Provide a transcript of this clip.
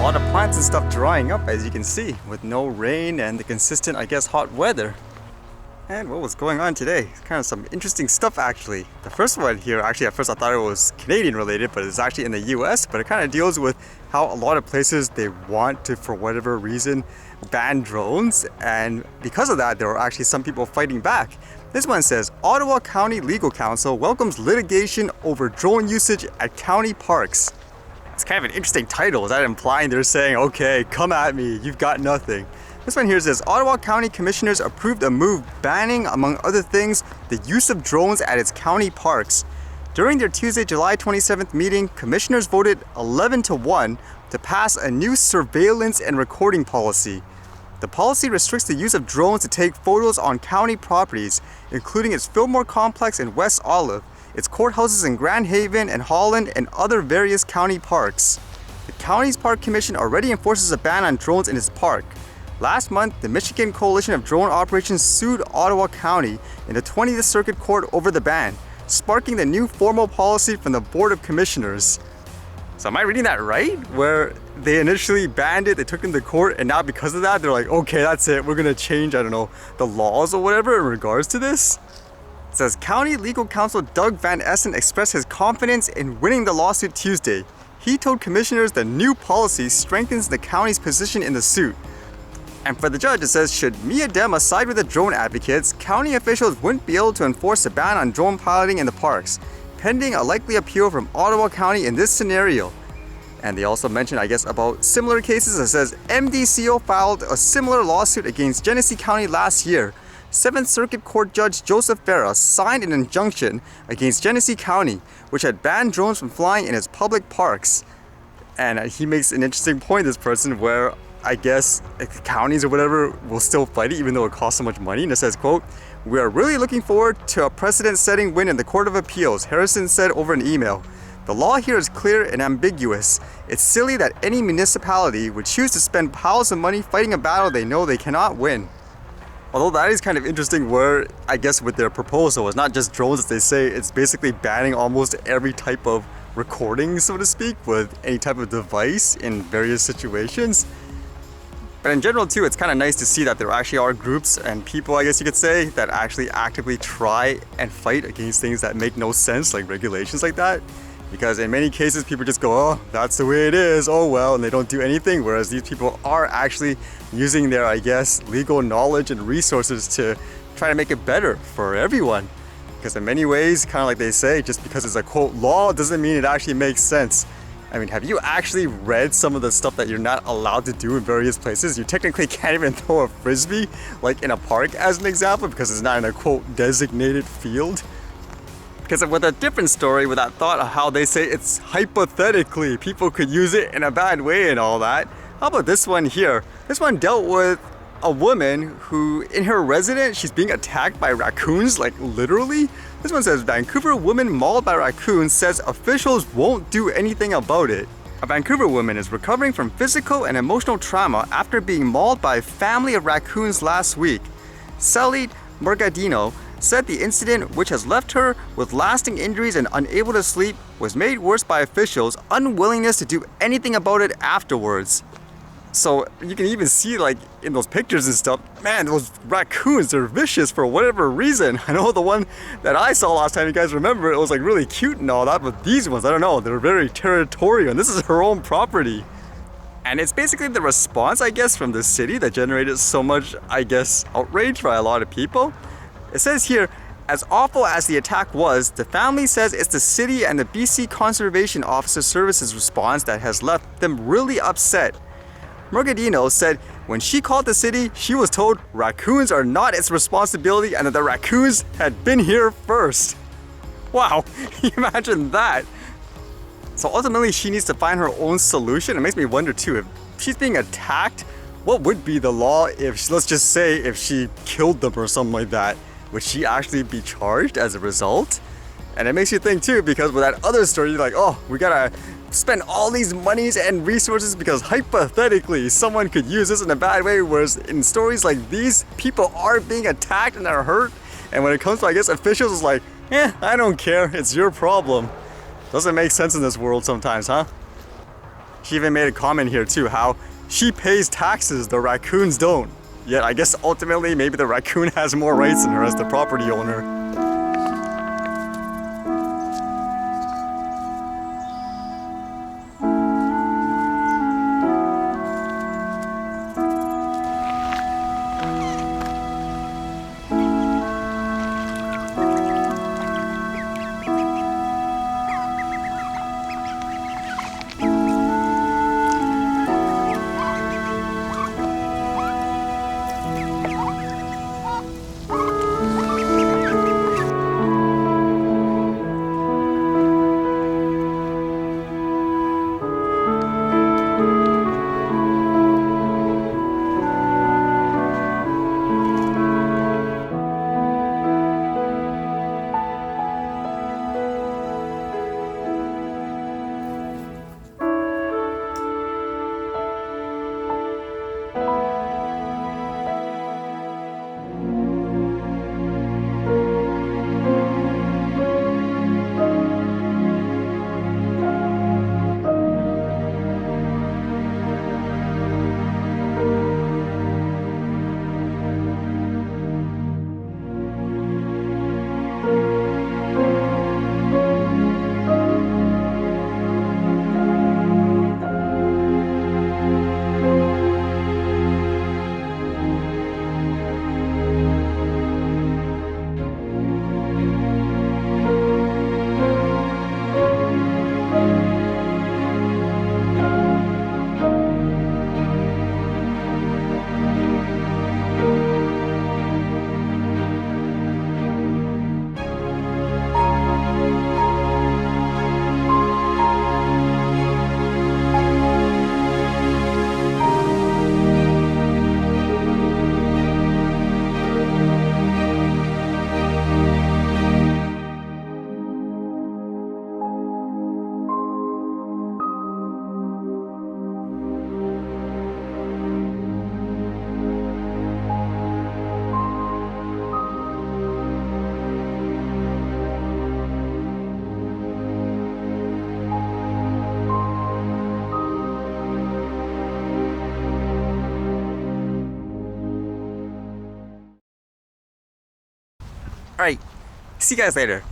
a lot of plants and stuff drying up, as you can see, with no rain and the consistent, I guess, hot weather. And what was going on today? Kind of some interesting stuff, actually. The first one here, actually at first I thought it was Canadian related, but it's actually in the US, but it kind of deals with how a lot of places they want to, for whatever reason, ban drones, and because of that there are actually some people fighting back. This one says, Ottawa County Legal Counsel welcomes litigation over drone usage at county parks. It's kind of an interesting title. Is that implying they're saying, okay, come at me, you've got nothing? This one here says, Ottawa County Commissioners approved a move banning, among other things, the use of drones at its county parks. During their Tuesday, July 27th meeting, commissioners voted 11-1 to pass a new surveillance and recording policy. The policy restricts the use of drones to take photos on county properties, including its Fillmore complex in West Olive, its courthouses in Grand Haven and Holland, and other various county parks. The county's park commission already enforces a ban on drones in its park. Last month, the Michigan Coalition of Drone Operations sued Ottawa County in the 20th Circuit Court over the ban, sparking the new formal policy from the Board of Commissioners. So am I reading that right? Where they initially banned it, they took them to court, and now because of that, they're like, okay, that's it, we're gonna change, I don't know, the laws or whatever in regards to this? It says, County Legal Counsel Doug Van Essen expressed his confidence in winning the lawsuit Tuesday. He told commissioners the new policy strengthens the county's position in the suit. And for the judge, it says, should Mia Dema side with the drone advocates, county officials wouldn't be able to enforce a ban on drone piloting in the parks, pending a likely appeal from Ottawa County in this scenario. And they also mentioned, I guess, about similar cases. It says, MDCO filed a similar lawsuit against Genesee County last year. 7th Circuit Court Judge Joseph Farah signed an injunction against Genesee County, which had banned drones from flying in its public parks. And he makes an interesting point, this person, where I guess counties or whatever will still fight it even though it costs so much money. And it says, quote, we are really looking forward to a precedent-setting win in the Court of Appeals, Harrison said over an email. The law here is clear and ambiguous. It's silly that any municipality would choose to spend piles of money fighting a battle they know they cannot win. Although that is kind of interesting where, I guess with their proposal, it's not just drones as they say, it's basically banning almost every type of recording, so to speak, with any type of device in various situations. But in general too, it's kind of nice to see that there actually are groups and people, I guess you could say, that actually actively try and fight against things that make no sense, like regulations like that. Because in many cases, people just go, oh, that's the way it is, oh well, and they don't do anything. Whereas these people are actually using their, I guess, legal knowledge and resources to try to make it better for everyone. Because in many ways, kind of like they say, just because it's a quote law doesn't mean it actually makes sense. I mean, have you actually read some of the stuff that you're not allowed to do in various places? You technically can't even throw a frisbee, like in a park as an example, because it's not in a quote designated field. Because with a different story, with that thought of how they say it's hypothetically, people could use it in a bad way and all that. How about this one here? This one dealt with a woman who, in her residence, she's being attacked by raccoons, like literally. This one says, Vancouver woman mauled by raccoons says officials won't do anything about it. A Vancouver woman is recovering from physical and emotional trauma after being mauled by a family of raccoons last week. Sally Morgadino said the incident, which has left her with lasting injuries and unable to sleep, was made worse by officials' unwillingness to do anything about it afterwards. So you can even see, like, in those pictures and stuff, man, those raccoons, they're vicious for whatever reason. I know the one that I saw last time, you guys remember, it was like really cute and all that, but these ones, I don't know, they're very territorial, and this is her own property. And it's basically the response, I guess, from the city that generated so much, I guess, outrage by a lot of people. It says here, as awful as the attack was, the family says it's the city and the BC Conservation Officer Services response that has left them really upset. Morgadino said when she called the city, she was told raccoons are not its responsibility and that the raccoons had been here first. Wow, can you imagine that? So ultimately, she needs to find her own solution. It makes me wonder too, if she's being attacked, what would be the law if, let's just say, if she killed them or something like that? Would she actually be charged as a result? And it makes you think too, because with that other story, you're like, oh, we gotta spend all these monies and resources because hypothetically someone could use this in a bad way, whereas in stories like these, people are being attacked and are hurt. And when it comes to, I guess, officials, it's like, I don't care, it's your problem. Doesn't make sense in this world sometimes, huh? She even made a comment here too, how she pays taxes, the raccoons don't. Yet I guess ultimately maybe the raccoon has more rights than her as the property owner. Alright, see you guys later.